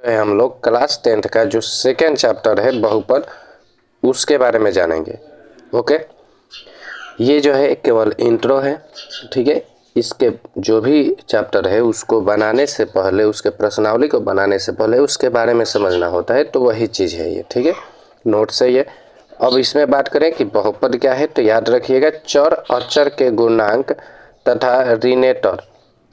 है हम लोग क्लास 10th का जो सेकेंड चैप्टर है बहुपद, उसके बारे में जानेंगे। ओके, ये जो है केवल इंट्रो है, ठीक है। इसके जो भी चैप्टर है उसको बनाने से पहले, उसके प्रश्नावली को बनाने से पहले उसके बारे में समझना होता है, तो वही चीज़ है ये, ठीक है। नोट से ये अब इसमें बात करें कि बहुपद क्या है, तो याद रखिएगा चर अचर के गुणांक तथा ऋणेतर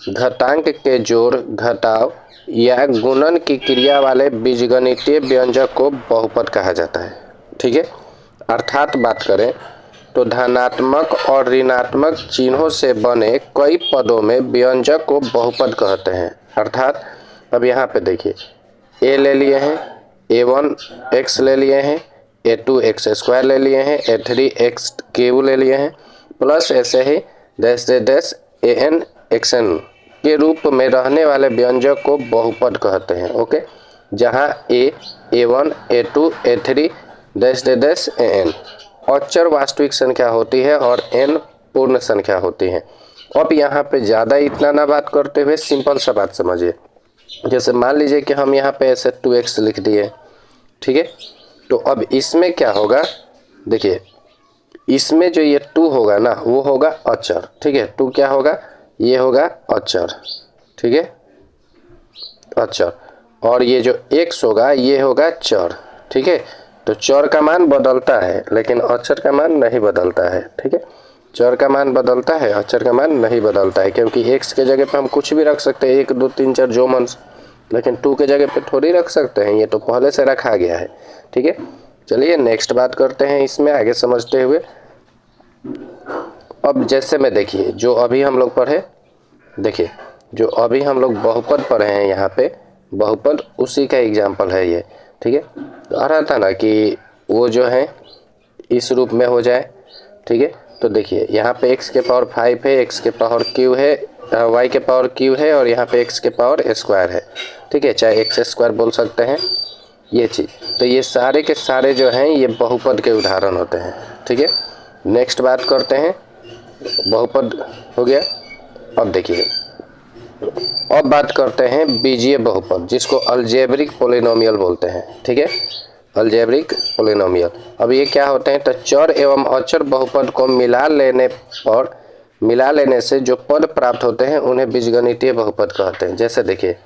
घातांक के जोड़ घटाव या गुणन की क्रिया वाले बीजगणितीय व्यंजक को बहुपद कहा जाता है, ठीक है। अर्थात बात करें तो धनात्मक और ऋणात्मक चिन्हों से बने कई पदों में व्यंजक को बहुपद कहते हैं। अर्थात अब यहाँ पे देखिए ए ले लिए हैं, a1 x ले लिए हैं, a2 x स्क्वायर ले लिए हैं, a3 x क्यूब ले लिए हैं, प्लस ऐसे ही डैश डैश an xn के रूप में रहने वाले व्यंजक को बहुपद कहते हैं। ओके, जहाँ a1 a2 a3 dash dash an अचर वास्तविक संख्या होती है और n पूर्ण संख्या होती है। अब यहाँ पे ज़्यादा इतना ना बात करते हुए सिंपल सा बात समझिए। जैसे मान लीजिए कि हम यहाँ पे ऐसे 2x लिख दिए, ठीक है। तो अब इसमें क्या होगा, देखिए इसमें जो ये 2 होगा ना वो होगा अचर, ठीक है। 2 क्या होगा, ये होगा अचर, ठीक है, अचर। और ये जो x होगा ये होगा चर, ठीक है। तो चर का मान बदलता है लेकिन अचर का मान नहीं बदलता है, ठीक है। चर का मान बदलता है, अचर का मान नहीं बदलता है, क्योंकि x के जगह पे हम कुछ भी रख सकते हैं, 1 2 3 4 जो मन, लेकिन 2 के जगह पे थोड़ी रख सकते हैं, ये तो पहले से रखा गया है, ठीक है। चलिए नेक्स्ट बात करते हैं इसमें आगे समझते हुए। अब जैसे में देखिए जो अभी हम लोग पढ़े, देखिए जो अभी हम लोग बहुपद पढ़े हैं, यहाँ पे बहुपद उसी का एग्जाम्पल है ये, ठीक है। तो आ रहा था ना कि वो जो है इस रूप में हो जाए, ठीक है। तो देखिए यहाँ पे x के पावर 5 है, x के पावर q है, y के पावर q है, और यहाँ पे x के पावर स्क्वायर है, ठीक है, चाहे x स्क्वायर बोल सकते हैं ये चीज़। तो ये सारे के सारे जो हैं ये बहुपद के उदाहरण होते हैं, ठीक है। नेक्स्ट बात करते हैं, बहुपद हो गया। अब देखिए अब बात करते हैं बीजीय बहुपद, जिसको अलजेब्रिक पोलिनोमियल बोलते हैं, ठीक है, अलजेब्रिक पोलिनोमियल। अब ये क्या होते हैं, तो चर एवं अचर बहुपद को मिला लेने से जो पद प्राप्त होते हैं उन्हें बीजगणितीय बहुपद कहते हैं। जैसे देखिए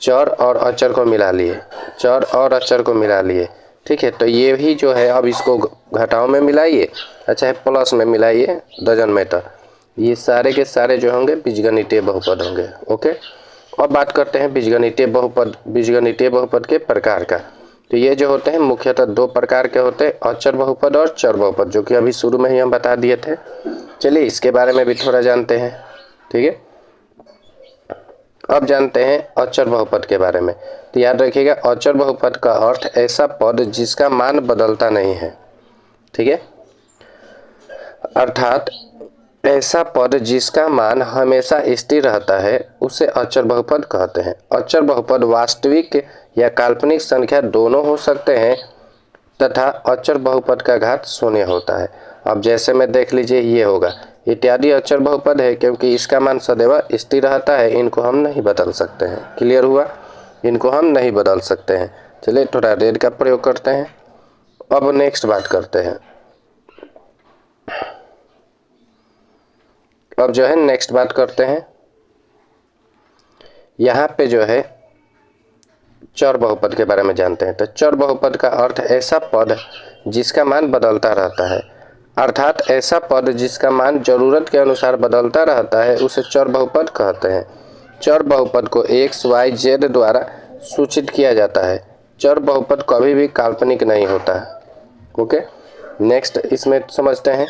चर और अचर को मिला लिए, चर और अचर को मिला लिए, ठीक है। तो ये भी जो है अब इसको घटाओ में मिलाइए, अच्छा है प्लस में मिलाइए, डजन मैटर, ये सारे के सारे जो होंगे बीजगणितीय बहुपद होंगे। ओके, अब बात करते हैं बीजगणितीय बहुपद के प्रकार का। तो ये जो होते हैं मुख्यतः 2 प्रकार के होते हैं, अचर बहुपद और चर बहुपद, जो कि अभी शुरू में ही हम बता दिए थे। चलिए इसके बारे में भी थोड़ा जानते हैं, ठीक है। अब जानते हैं अचर बहुपद के बारे में। तो याद रखिएगा अचर बहुपद का अर्थ ऐसा पद जिसका मान बदलता नहीं है, ठीक है। अर्थात ऐसा पद जिसका मान हमेशा स्थिर रहता है उसे अचर बहुपद कहते हैं। अचर बहुपद वास्तविक या काल्पनिक संख्या दोनों हो सकते हैं तथा अचर बहुपद का घात शून्य होता है। अब जैसे में देख लीजिए ये होगा, इत्यादि अचर बहुपद है क्योंकि इसका मान सदैव स्थिर रहता है, इनको हम नहीं बदल सकते हैं। क्लियर हुआ, इनको हम नहीं बदल सकते हैं। चलिए थोड़ा रेड का प्रयोग करते हैं। अब नेक्स्ट बात करते हैं, अब जो है नेक्स्ट बात करते हैं, यहाँ पे जो है चर बहुपद के बारे में जानते हैं। तो चर बहुपद का अर्थ ऐसा पद जिसका मान बदलता रहता है, अर्थात ऐसा पद जिसका मान जरूरत के अनुसार बदलता रहता है उसे चर बहुपद कहते हैं। चर बहुपद को x, y, z द्वारा सूचित किया जाता है। चर बहुपद कभी भी काल्पनिक नहीं होता। ओके, नेक्स्ट इसमें समझते हैं।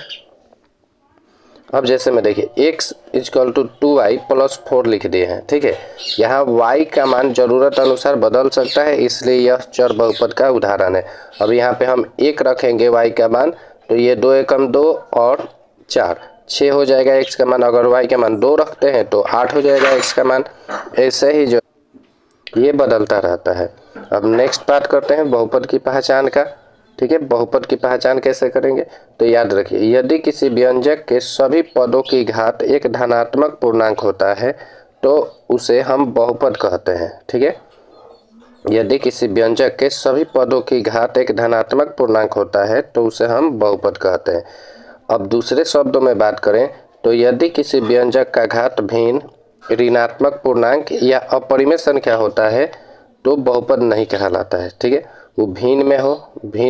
अब जैसे में देखिए x equal to 2y plus 4 लिख दिए हैं, ठीक है। यहाँ y का मान जरूरत अनुसार बदल सकता है, इसलिए यह चर बहुपद का उदाहरण है। अब यहाँ पे हम 1 रखेंगे y का मान, तो ये 2 एकम 2 और 4 6 हो जाएगा x का मान। अगर y का मान 2 रखते हैं तो 8 हो जाएगा x का मान। ऐसे ही जो ये बदलता रहता है। अब नेक्स्ट बात करते हैं बहुपद की पहचान का, ठीक है। बहुपद की पहचान कैसे करेंगे, तो याद रखिए यदि किसी व्यंजक के सभी पदों की घात एक धनात्मक पूर्णांक होता है तो उसे हम बहुपद कहते हैं, ठीक है। यदि किसी व्यंजक के सभी पदों की घात एक धनात्मक पूर्णांक होता है तो उसे हम बहुपद कहते हैं। अब दूसरे शब्दों में बात करें तो यदि किसी व्यंजक का घात भिन्न ऋणात्मक पूर्णांक या अपरिमेय संख्या होता है तो बहुपद नहीं कहलाता है। ठीक है, वो भिन्न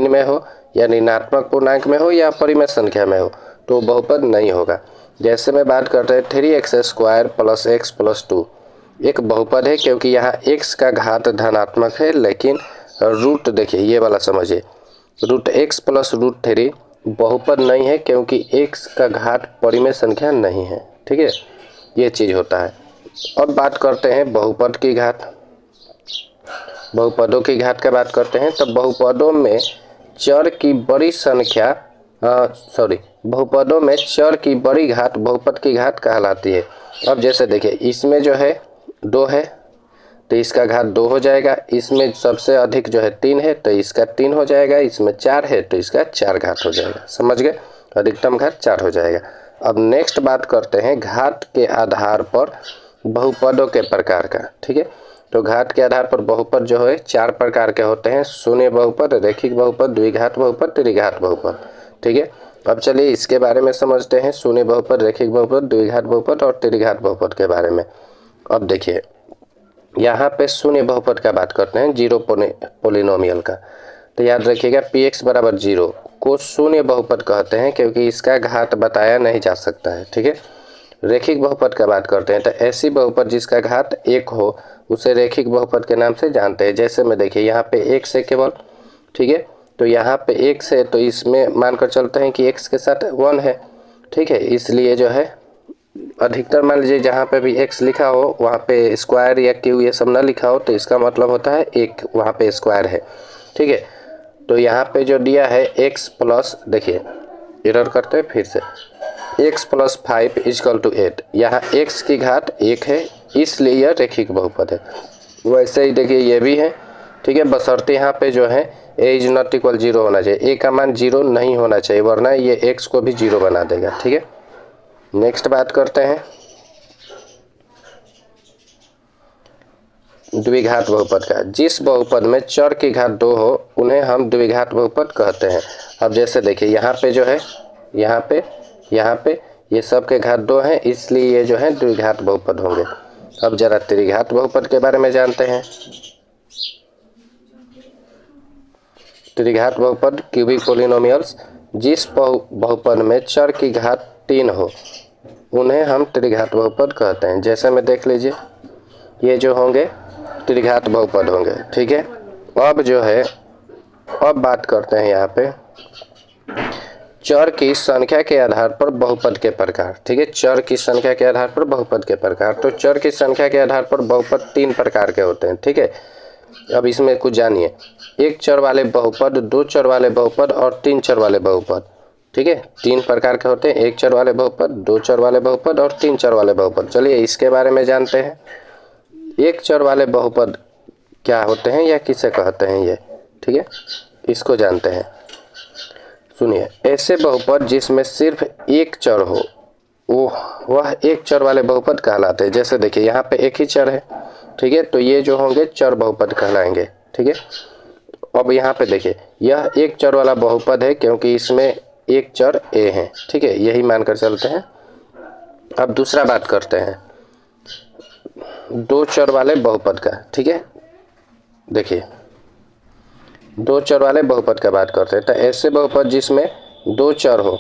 में हो या ऋणात्मक पूर्णांक में हो या अपरिमेय संख्या में हो तो बहुपद नहीं होगा। जैसे मैं बात करते हैं 3x² + x + 2 एक बहुपद है क्योंकि यहाँ x का घात धनात्मक है, लेकिन रूट देखिए ये वाला समझिए, √x + √3 बहुपद नहीं है क्योंकि x का घात परिमेय संख्या नहीं है। ठीक है, ये चीज़ होता है। अब बात करते हैं बहुपद की घात, बहुपदों की घात का बात करते हैं। तो बहुपदों में चर की बड़ी संख्या बहुपदों में चर की बड़ी घात बहुपद की घात कहलाती है। अब जैसे देखिए इसमें जो है 2 है तो इसका घात 2 हो जाएगा, इसमें सबसे अधिक जो है 3 है तो इसका 3 हो जाएगा, इसमें 4 है तो इसका 4 घात हो जाएगा। समझ गए, अधिकतम घात 4 हो जाएगा। अब नेक्स्ट बात करते हैं घात के आधार पर बहुपदों के प्रकार का। ठीक है, तो घात के आधार पर बहुपद जो है 4 प्रकार के होते हैं, शून्य बहुपद, रैखिक बहुपद, द्विघात बहुपद, त्रिघात बहुपद। ठीक है, अब चलिए इसके बारे में समझते हैं, शून्य बहुपद, रैखिक बहुपद, द्विघात बहुपद और त्रिघात बहुपद के बारे में। अब देखिए यहाँ पे शून्य बहुपद का बात करते हैं, जीरो पोलिनोमियल का। तो याद रखिएगा px = 0 को शून्य बहुपद कहते हैं क्योंकि इसका घात बताया नहीं जा सकता है। ठीक है, रैखिक बहुपद का बात करते हैं तो ऐसी बहुपद जिसका घात 1 हो उसे रैखिक बहुपद के नाम से जानते हैं। जैसे में देखिए यहाँ पे x है केवल, ठीक है, तो यहाँ पे x है तो इसमें मानकर चलते हैं कि x के साथ 1 है। ठीक है, इसलिए जो है अधिकतर मान लीजिए जहाँ पे भी x लिखा हो वहाँ पे स्क्वायर या क्यू ये सब ना लिखा हो तो इसका मतलब होता है 1 वहाँ पे स्क्वायर है। ठीक है, तो यहाँ पे जो दिया है x प्लस, देखिए एरर करते हैं फिर से, x + 5 = 8, यहाँ x की घात 1 है इसलिए यह रैखिक बहुपद है। वैसे ही देखिए ये भी है। ठीक है, बशर्ते यहाँ पे जो है a ≠ 0 होना चाहिए, a का मान 0 नहीं होना चाहिए वरना ये x को भी 0 बना देगा। ठीक है, नेक्स्ट बात करते हैं द्विघात बहुपद का। जिस बहुपद में चर की घात 2 हो उन्हें हम द्विघात बहुपद कहते हैं। अब जैसे देखिए यहाँ पे जो है यहाँ पे ये सब के घात 2 हैं इसलिए ये जो है द्विघात बहुपद होंगे। अब जरा त्रिघात बहुपद के बारे में जानते हैं। त्रिघात बहुपद क्यूबिक पोलिनोमियल्स, जिस बहुपद में चर की घात 3 हो उन्हें हम त्रिघात बहुपद कहते हैं। जैसे में देख लीजिए ये जो होंगे त्रिघात बहुपद होंगे। ठीक है, अब जो है अब बात करते हैं यहाँ पे चर की संख्या के आधार पर बहुपद के प्रकार। ठीक है, चर की संख्या के आधार पर बहुपद के प्रकार। तो चर की संख्या के आधार पर बहुपद 3 प्रकार के होते हैं। ठीक है, अब इसमें कुछ जानिए, 1 चर वाले बहुपद, 2 चर वाले बहुपद और 3 चर वाले बहुपद। ठीक है, 3 प्रकार के होते हैं, 1 चर वाले बहुपद, 2 चर वाले बहुपद और 3 चर वाले बहुपद। चलिए इसके बारे में जानते हैं। 1 चर वाले बहुपद क्या होते हैं या किसे कहते हैं ये, ठीक है, इसको जानते हैं। सुनिए, ऐसे बहुपद जिसमें सिर्फ 1 चर हो वह 1 चर वाले बहुपद कहलाते हैं। जैसे देखिए यहाँ पे 1 ही चर है, ठीक है, तो ये जो होंगे चर बहुपद कहलाएंगे। ठीक है, अब यहाँ पे देखिए यह 1 चर वाला बहुपद है क्योंकि इसमें 1 चर a है। ठीक है, यही मानकर चलते हैं। अब दूसरा बात करते हैं 2 चर वाले बहुपद का। ठीक है, देखिए 2 चर वाले बहुपद का बात करते हैं। तो ऐसे बहुपद जिसमें 2 चर हो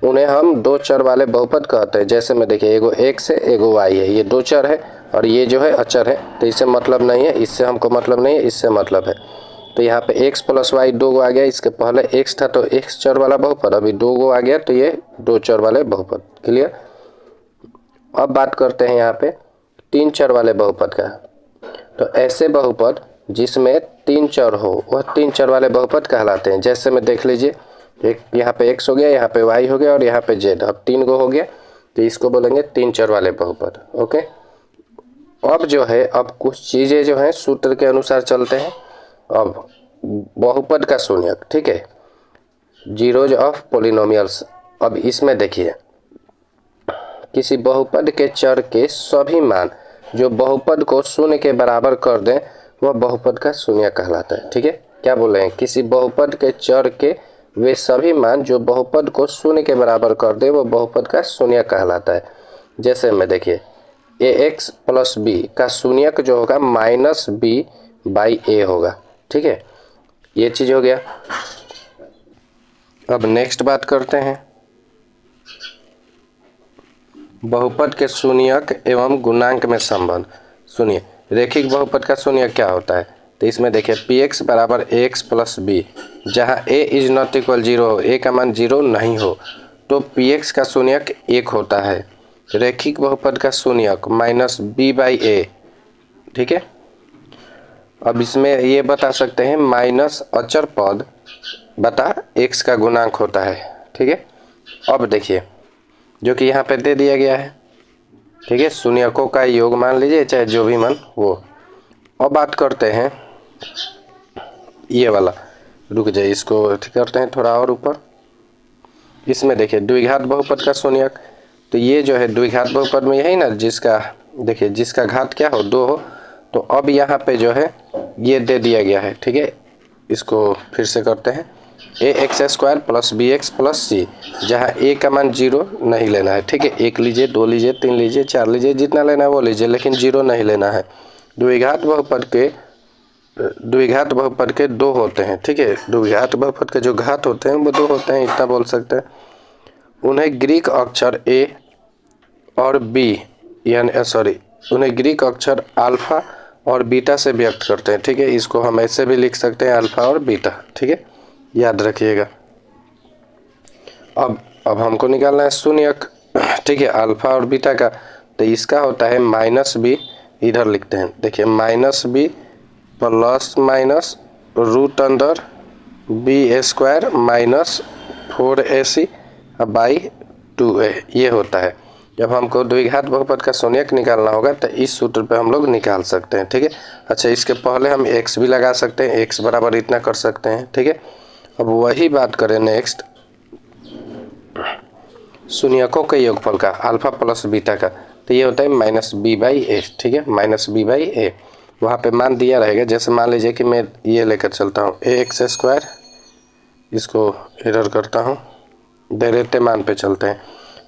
उन्हें हम 2 चर वाले बहुपद कहते हैं। जैसे में देखिए एगो x है एगो y है, ये 2 चर है और ये जो है अचर है, तो इससे मतलब नहीं है, इससे हमको मतलब नहीं है, इससे मतलब है। तो यहाँ पे x + y 2 गो आ गया, इसके पहले x था तो x चर वाला बहुपद, अभी 2 गो आ गया तो ये 2 चर वाले बहुपद। क्लियर। अब बात करते हैं यहाँ पे 3 चर वाले बहुपद का। तो ऐसे बहुपद जिसमें 3 चर हो वह 3 चर वाले बहुपद कहलाते हैं। जैसे में देख लीजिए, एक यहाँ पे x हो गया, यहाँ पे y हो गया और यहाँ पे z, अब 3 गो हो गया तो इसको बोलेंगे 3 चर वाले बहुपद। ओके, अब जो है अब कुछ चीज़ें जो हैं सूत्र के अनुसार चलते हैं। अब बहुपद का शून्यक, ठीक है, जीरोज ऑफ पोलिनोमियल्स। अब इसमें देखिए किसी बहुपद के चर के सभी मान जो बहुपद को शून्य के बराबर कर दें वह बहुपद का शून्यक कहलाता है। ठीक है, क्या बोल रहे हैं, किसी बहुपद के चर के वे सभी मान जो बहुपद को शून्य के बराबर कर दे वह बहुपद का शून्यक कहलाता है। जैसे में देखिए ax प्लस बी का शून्यक जो होगा माइनस बी बाई ए होगा। ठीक है, ये चीज़ हो गया। अब नेक्स्ट बात करते हैं बहुपद के शून्यक एवं गुणांक में संबंध। सुनिए, रेखिक बहुपद का शून्यक क्या होता है, तो इसमें देखिए px बराबर ax प्लस बी, जहाँ a इज नॉट इक्वल 0 हो, a का मान 0 नहीं हो तो px का शून्यक 1 होता है। रेखिक बहुपद का शून्यक माइनस बी बाई ए। ठीक है, अब इसमें ये बता सकते हैं माइनस अचर पद बटा x का गुणांक होता है। ठीक है, अब देखिए जो कि यहाँ पे दे दिया गया है। ठीक है, शून्यकों का योग मान लीजिए चाहे जो भी मान वो। अब बात करते हैं ये वाला, रुक जाइए इसको ठीक करते हैं थोड़ा और ऊपर। इसमें देखिए द्विघात बहुपद का शून्यक, तो ये जो है द्विघात बहुपद में यही ना जिसका देखिए जिसका घात क्या हो 2 हो, तो अब यहाँ पे जो है ये दे दिया गया है। ठीक है, इसको फिर से करते हैं ax² प्लस bx प्लस सी, जहाँ a का मान 0 नहीं लेना है। ठीक है, 1 लीजिए, 2 लीजिए, 3 लीजिए, 4 लीजिए, जितना लेना है वो लीजिए, लेकिन 0 नहीं लेना है। द्विघात बहुपद के 2 होते हैं। ठीक है, द्विघात बहुपद के जो घात होते हैं वो 2 होते हैं, इतना बोल सकते हैं। उन्हें ग्रीक अक्षर a और b यानी उन्हें ग्रीक अक्षर अल्फा और बीटा से व्यक्त करते हैं। ठीक है, इसको हम ऐसे भी लिख सकते हैं अल्फा और बीटा। ठीक है, याद रखिएगा। अब हमको निकालना है शून्यक। ठीक है, अल्फा और बीटा का, तो इसका होता है माइनस बी, इधर लिखते हैं देखिए minus b plus minus root अंदर b² minus 4ac by 2a, ये होता है। जब हमको द्विघात बहुपद का शून्यक निकालना होगा तो इस सूत्र पे हम लोग निकाल सकते हैं। ठीक है, अच्छा इसके पहले हम x भी लगा सकते हैं, x बराबर इतना कर सकते हैं। ठीक है, अब वही बात करें नेक्स्ट शून्यकों के योगफल का अल्फा प्लस बीटा का, तो ये होता है माइनस बी बाई ए। ठीक है, माइनस बी बाई ए, वहाँ पे मान दिया रहेगा। जैसे मान लीजिए कि मैं ये लेकर चलता हूँ ax², इसको इधर करता हूँ, डायरेक्ट मान पे चलते हैं।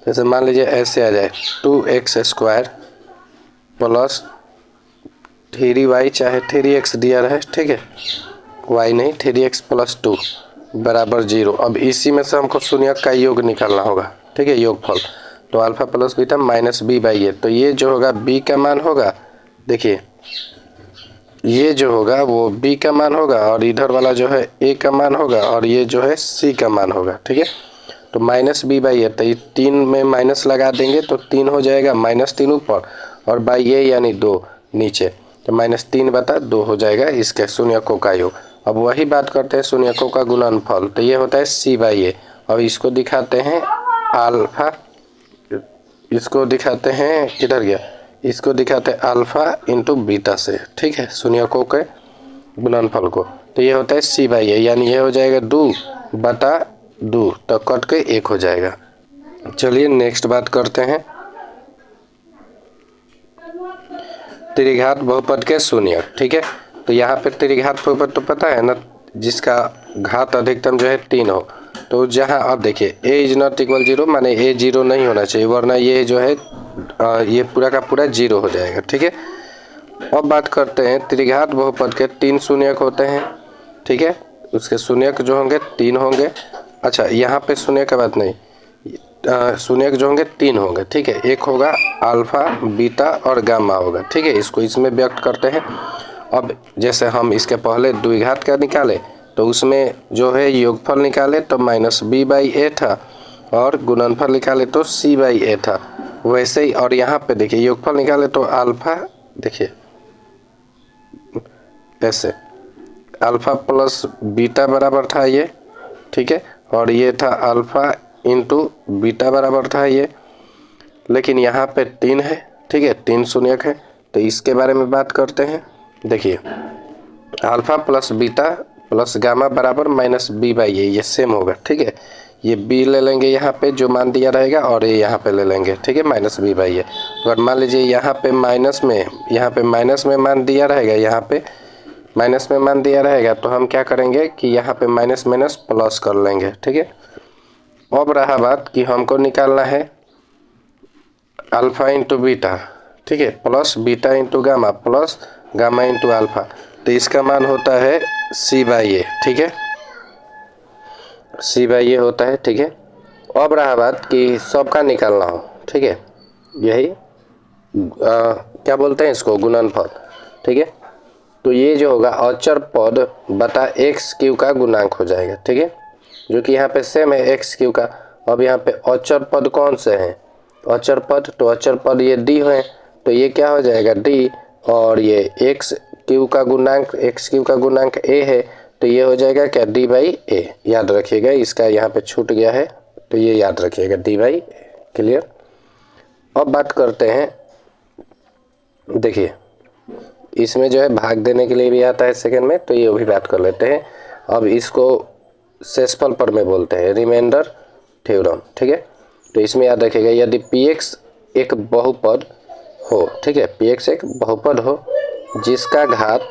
जैसे मान लीजिए ऐसे आ जाए 2x² प्लस 3y चाहे 3x दिया रहे। ठीक है, y नहीं 3x प्लस 2 बराबर 0। अब इसी में से हमको शून्यक का योग निकालना होगा। ठीक है, योगफल, तो alpha plus beta minus B by A, तो ये जो होगा b का मान होगा, देखिए ये जो होगा वो b का मान होगा और इधर वाला जो है a का मान होगा और ये जो है c का मान होगा। ठीक है, तो माइनस बी बाई ए, तो ये 3 में माइनस लगा देंगे तो 3 हो जाएगा, -3 ऊपर और बाई ए यानी 2 नीचे, तो -3 बटा 2 हो जाएगा इसके शून्यकों का योग। अब वही बात करते हैं शून्यकों का गुणनफल, तो ये होता है c बाई ए। अब इसको दिखाते हैं अल्फा, इसको दिखाते हैं किधर गया, इसको दिखाते हैं अल्फा इंटू बीटा से। ठीक है, शून्यकों के गुणनफल को, तो ये होता है c बाई ए, यानी ये हो जाएगा 2 बटा 2, तो कट के 1 हो जाएगा। चलिए नेक्स्ट बात करते हैं त्रिघात बहुपद के शून्यक। ठीक है, तो यहाँ पे त्रिघात बहुपद तो पता है ना, जिसका घात अधिकतम जो है 3 हो, तो जहाँ अब देखिए a इज नॉट इक्वल 0 माने a 0 नहीं होना चाहिए, वरना ये जो है ये पूरा का पूरा 0 हो जाएगा। ठीक है, अब बात करते हैं त्रिघात बहुपद के 3 शून्यक होते हैं। ठीक है, उसके शून्यक जो होंगे 3 होंगे। अच्छा यहाँ पे शून्यक का बात नहीं, शून्यक जो होंगे 3 होंगे। ठीक है, एक होगा अल्फा बीटा और गामा होगा। ठीक है, इसको इसमें व्यक्त करते हैं। अब जैसे हम इसके पहले द्विघात का निकाले तो उसमें जो है योगफल निकाले तो माइनस बी बाई ए था और गुणनफल निकाले तो c बाई ए था, वैसे ही। और यहाँ पे देखिए योगफल निकाले तो अल्फा, देखिए ऐसे अल्फा प्लस बीटा बराबर था ये। ठीक है, और ये था अल्फा इंटू बीटा बराबर था ये, लेकिन यहाँ पे 3 है। ठीक है, 3 शून्यक है, तो इसके बारे में बात करते हैं। देखिए alpha plus beta plus gamma बराबर माइनस बी बाई ए, ये सेम होगा। ठीक है, ये b ले लेंगे यहाँ पे जो मान दिया रहेगा और ये यहाँ पे ले लेंगे। ठीक है, माइनस बी बाई ए। अगर मान लीजिए यहाँ पे माइनस में मान दिया रहेगा, यहाँ पे माइनस में मान दिया रहेगा तो हम क्या करेंगे कि यहाँ पे माइनस माइनस प्लस कर लेंगे, ठीक है। अब रहा बात कि हमको निकालना है अल्फ़ा इंटू बीटा, ठीक है, plus beta into gamma plus gamma into alpha. तो इसका मान होता है c/a, ठीक है, c/a होता है, ठीक है। अब रहा बात कि सबका निकालना हो, ठीक है, यही क्या बोलते हैं इसको, गुणनफल, ठीक है। तो ये जो होगा अचर पद बटा एक्स क्यू का गुणांक हो जाएगा, ठीक है, जो कि यहाँ पे सेम है एक्स क्यू का। अब यहाँ पे अचर पद कौन से हैं, अचर पद, तो अचर पद ये डी है, तो ये क्या हो जाएगा डी, और ये एक्स क्यू का गुणांक ए है, तो ये हो जाएगा क्या d/a। याद रखिएगा, इसका यहाँ पे छूट गया है तो ये याद रखिएगा d/a। क्लियर। अब बात करते हैं, देखिए इसमें जो है भाग देने के लिए भी आता है सेकंड में, तो ये भी बात कर लेते हैं। अब इसको शेषफल प्रमेय बोलते हैं, रिमाइंडर थ्योरम, ठीक है। तो इसमें याद रखिएगा यदि px एक बहुपद हो, ठीक है, px एक बहुपद हो जिसका घात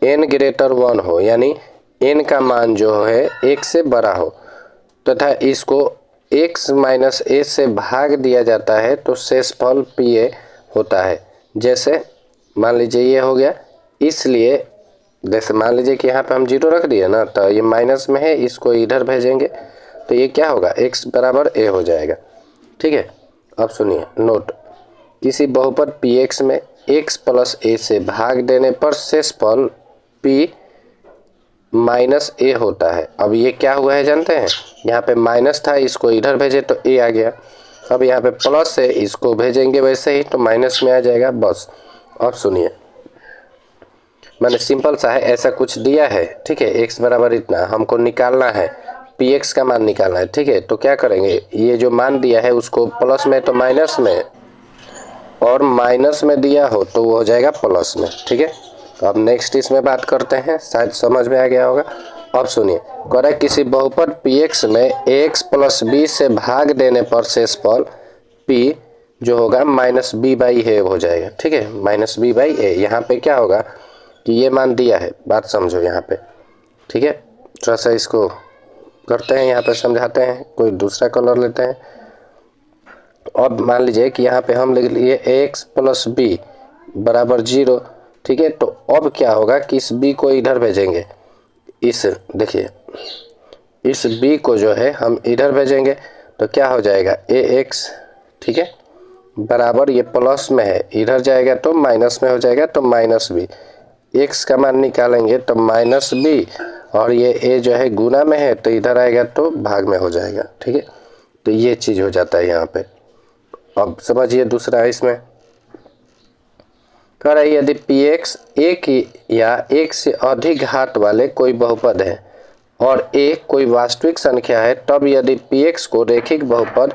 n ग्रेटर 1 हो, यानी n का मान जो है 1 से बड़ा हो, तथा इसको x माइनस a से भाग दिया जाता है, तो शेषफल pa होता है। जैसे मान लीजिए ये हो गया, इसलिए जैसे मान लीजिए कि यहाँ पे हम 0 रख दिए ना, तो ये माइनस में है, इसको इधर भेजेंगे तो ये क्या होगा x बराबर a हो जाएगा, ठीक है। अब सुनिए नोट, किसी बहुपद px में x प्लस a से भाग देने पर शेषफल p माइनस a होता है। अब ये क्या हुआ है जानते हैं, यहाँ पे माइनस था, इसको इधर भेजे तो a आ गया। अब यहाँ पे प्लस है, इसको भेजेंगे वैसे ही तो माइनस में आ जाएगा, बस। अब सुनिए, मैंने सिंपल सा है, ऐसा कुछ दिया है, ठीक है, x बराबर इतना हमको निकालना है, px का मान निकालना है, ठीक है। तो क्या करेंगे, ये जो मान दिया है उसको प्लस में तो माइनस में, और माइनस में दिया हो तो वो हो जाएगा प्लस में, ठीक है। तो अब नेक्स्ट इसमें बात करते हैं, शायद समझ में आ गया होगा। अब सुनिए, कह रहा है किसी बहुपद px में ax प्लस b से भाग देने पर शेषफल p जो होगा माइनस b/a हो जाएगा, ठीक है, माइनस b/a। यहाँ पे क्या होगा कि ये मान दिया है, बात समझो यहाँ पे, ठीक है। थोड़ा सा इसको करते हैं, यहाँ पे समझाते हैं, कोई दूसरा कलर लेते हैं। अब मान लीजिए कि यहाँ पे हम लिख लिए ax प्लस b बराबर 0, ठीक है। तो अब क्या होगा कि इस b को इधर भेजेंगे, इस देखिए इस b को जो है हम इधर भेजेंगे, तो क्या हो जाएगा ax, ठीक है, बराबर ये प्लस में है, इधर जाएगा तो माइनस में हो जाएगा, तो माइनस b। x का मान निकालेंगे तो माइनस b, और ये a जो है गुना में है तो इधर आएगा तो भाग में हो जाएगा, ठीक है। तो ये चीज़ हो जाता है यहाँ पे। अब समझिए दूसरा है, इसमें कह रहा है यदि px एक या एक से अधिक घात वाले कोई बहुपद है और a कोई वास्तविक संख्या है, तब यदि px को रैखिक बहुपद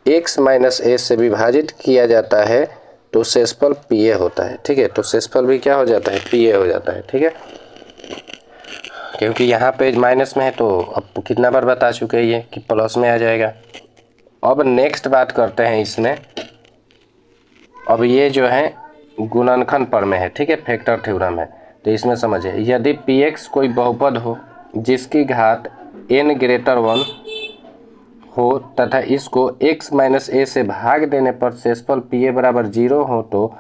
x माइनस a से विभाजित किया जाता है तो शेषफल pa होता है, ठीक है। तो शेषफल भी क्या हो जाता है, pa हो जाता है, ठीक है। क्योंकि यहाँ पे माइनस में है तो अब कितना बार बता चुके हैं ये कि प्लस में आ जाएगा। अब नेक्स्ट बात करते हैं इसमें, अब ये जो है गुणनखंड प्रमेय है, ठीक है, फैक्टर थ्योरम है। तो इसमें समझिए यदि px कोई बहुपद हो जिसकी घात n ग्रेटर 1 हो तथा इसको x माइनस a से भाग देने पर शेषफल pa बराबर 0 हो, तो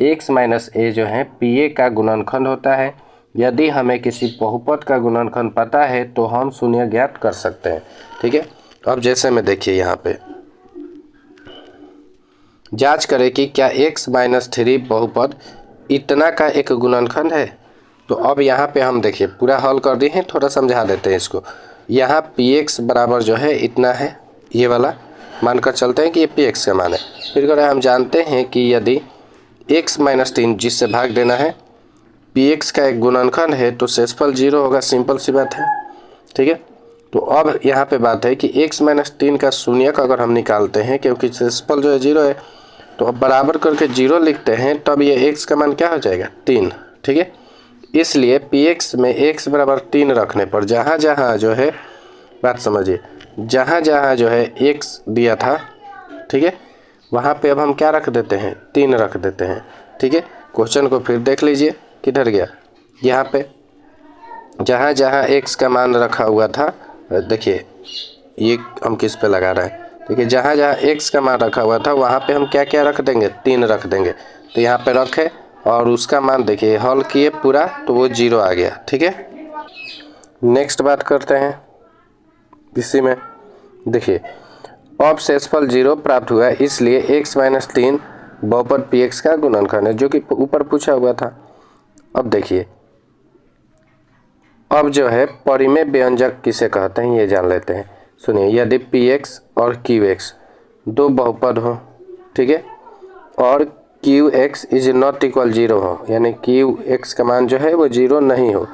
x माइनस a जो है pa का गुणनखंड होता है। यदि हमें किसी बहुपद का गुणनखंड पता है तो हम शून्य ज्ञात कर सकते हैं, ठीक है। अब जैसे में देखिए यहाँ पे जांच करें कि क्या x माइनस 3 बहुपद इतना का एक गुणनखंड है। तो अब यहाँ पे हम देखिए पूरा हल कर दिए हैं, थोड़ा समझा देते हैं इसको। यहाँ px बराबर जो है इतना है, ये वाला मानकर चलते हैं कि ये px का मान है। फिर करें हम जानते हैं कि यदि x माइनस 3 जिससे भाग देना है px का एक गुणनखंड है तो शेषफल 0 होगा, सिंपल सी बात है, ठीक है। तो अब यहाँ पे बात है कि x माइनस 3 का शून्य का अगर हम निकालते हैं, क्योंकि शेषफल जो है 0 है, तो अब बराबर करके 0 लिखते हैं, तब ये x का मान क्या हो जाएगा 3, ठीक है। इसलिए px में x बराबर 3 रखने पर जहाँ जहाँ जो है, बात समझिए, जहाँ जहाँ जो है x दिया था, ठीक है, वहाँ पे अब हम क्या रख देते हैं 3 रख देते हैं, ठीक है। क्वेश्चन को फिर देख लीजिए, किधर गया, यहाँ पे जहाँ जहाँ x का मान रखा हुआ था, देखिए ये हम किस पे लगा रहे हैं, देखिए जहाँ जहाँ x का मान रखा हुआ था वहाँ पे हम क्या क्या रख देंगे, 3 रख देंगे। तो यहाँ पे रखे और उसका मान देखिए हल किए पूरा तो वो 0 आ गया। ठीक है, नेक्स्ट बात करते हैं इसी में। देखिए अब शेषफल 0 प्राप्त हुआ है, इसलिए x - 3 बहुपद px का गुणनखंड है, जो कि ऊपर पूछा हुआ था। अब देखिए अब जो है परिमेय व्यंजक किसे कहते हैं ये जान लेते हैं। सुनिए, यदि px और qx दो बहुपद हो, ठीक है, और qx इज नॉट इक्वल 0 हो, यानी qx का मान जो है वो 0 नहीं हो,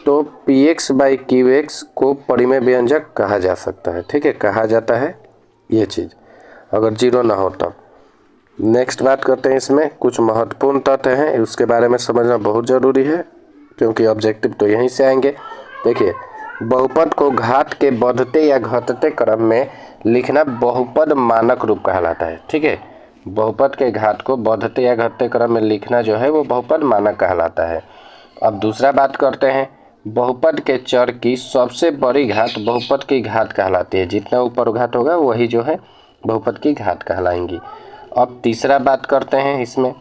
तो px/qx को परिमेय व्यंजक कहा जा सकता है। ठीक है, कहा जाता है ये चीज़, अगर 0 ना हो तब। नेक्स्ट बात करते हैं, इसमें कुछ महत्वपूर्ण तथ्य हैं, उसके बारे में समझना बहुत ज़रूरी है क्योंकि ऑब्जेक्टिव तो यहीं से आएंगे। देखिए बहुपद को घात के बढ़ते या घटते क्रम में लिखना बहुपद मानक रूप कहलाता है। ठीक है, बहुपद के घात को बढ़ते या घटते क्रम में लिखना जो है वो बहुपद मानक कहलाता है। अब दूसरा बात करते हैं, बहुपद के चर की सबसे बड़ी घात बहुपद की घात कहलाती है। जितना ऊपर घात होगा वही जो है बहुपद की घात कहलाएंगी। अब तीसरा बात करते हैं, इसमें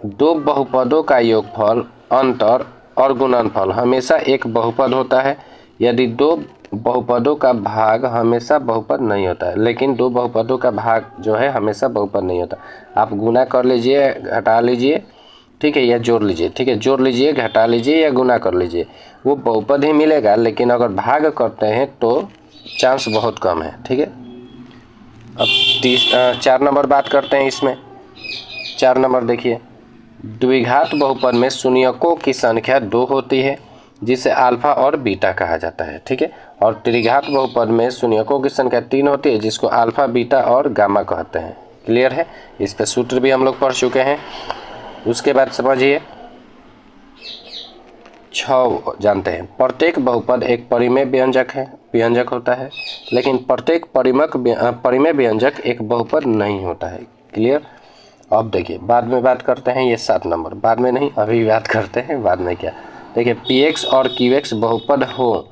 दो बहुपदों का योगफल, अंतर और गुणनफल हमेशा एक बहुपद होता है। यदि दो बहुपदों का भाग हमेशा बहुपद नहीं होता है, लेकिन दो बहुपदों का भाग जो है हमेशा बहुपद नहीं होता। आप गुना कर लीजिए, घटा लीजिए, ठीक है, या जोड़ लीजिए। ठीक है, जोड़ लीजिए, घटा लीजिए या गुना कर लीजिए, वो बहुपद ही मिलेगा, लेकिन अगर भाग करते हैं तो चांस बहुत कम है। ठीक है, अब 4 नंबर बात करते हैं इसमें। 4 नंबर देखिए, द्विघात बहुपद में शून्यकों की संख्या 2 होती है, जिसे अल्फा और बीटा कहा जाता है। ठीक है, और त्रिघात बहुपद में शून्यकों की संख्या 3 होती है, जिसको अल्फा, बीटा और गामा कहते हैं। क्लियर है, इस पर सूत्र भी हम लोग पढ़ चुके हैं। उसके बाद समझिए 6 जानते हैं, प्रत्येक बहुपद एक परिमेय व्यंजक होता है, लेकिन प्रत्येक परिमेय व्यंजक एक बहुपद नहीं होता है। क्लियर। अब देखिए बाद में बात करते हैं, ये 7 नंबर, बाद में नहीं अभी बात करते हैं, बाद में क्या। देखिए px और qx बहुपद हो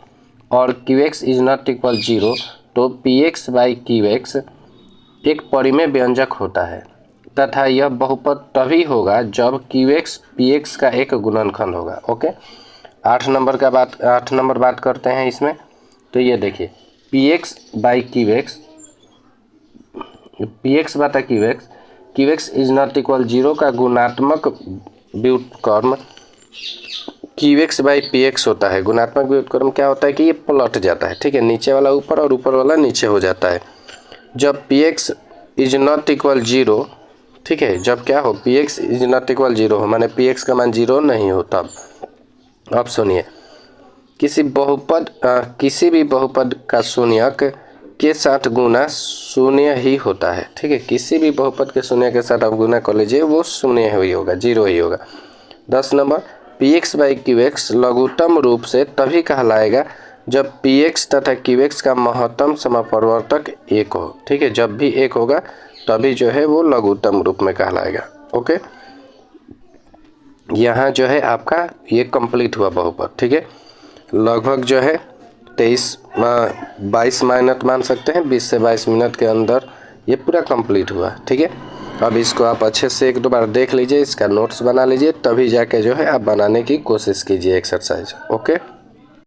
और qx इज नॉट इक्वल 0, तो px/qx एक परिमेय व्यंजक होता है तथा यह बहुपद तभी होगा जब qx px का एक गुणनखंड होगा। ओके, 8 नंबर बात करते हैं इसमें। तो ये देखिए px/qx इज नॉट इक्वल 0 का गुणात्मक व्युत्क्रम qx/px होता है। गुणात्मक व्युत्क्रम क्या होता है कि ये पलट जाता है। ठीक है, नीचे वाला ऊपर और ऊपर वाला नीचे हो जाता है जब px इज नॉट इक्वल 0। ठीक है, जब क्या हो, px इज नॉट इक्वल 0 हो, माने px का मान 0 नहीं हो तब। अब सुनिए, किसी भी बहुपद का शून्यक के साथ गुना शून्य ही होता है। ठीक है, किसी भी बहुपद के शून्य के साथ आप गुना कर लीजिए, वो शून्य ही होगा, 0 ही होगा। 10 नंबर, px/qx लघुत्तम रूप से तभी कहलाएगा जब px तथा qx का महत्तम समापवर्तक 1 हो। ठीक है, जब भी 1 होगा तभी जो है वो लघुत्तम रूप में कहलाएगा। ओके, यहाँ जो है आपका ये कंप्लीट हुआ बहुपद। ठीक है, लगभग जो है 22 मिनट मान सकते हैं, 20 से 22 मिनट के अंदर ये पूरा कंप्लीट हुआ। ठीक है, अब इसको आप अच्छे से 1-2 बार देख लीजिए, इसका नोट्स बना लीजिए, तभी जाके जो है आप बनाने की कोशिश कीजिए एक्सरसाइज। ओके।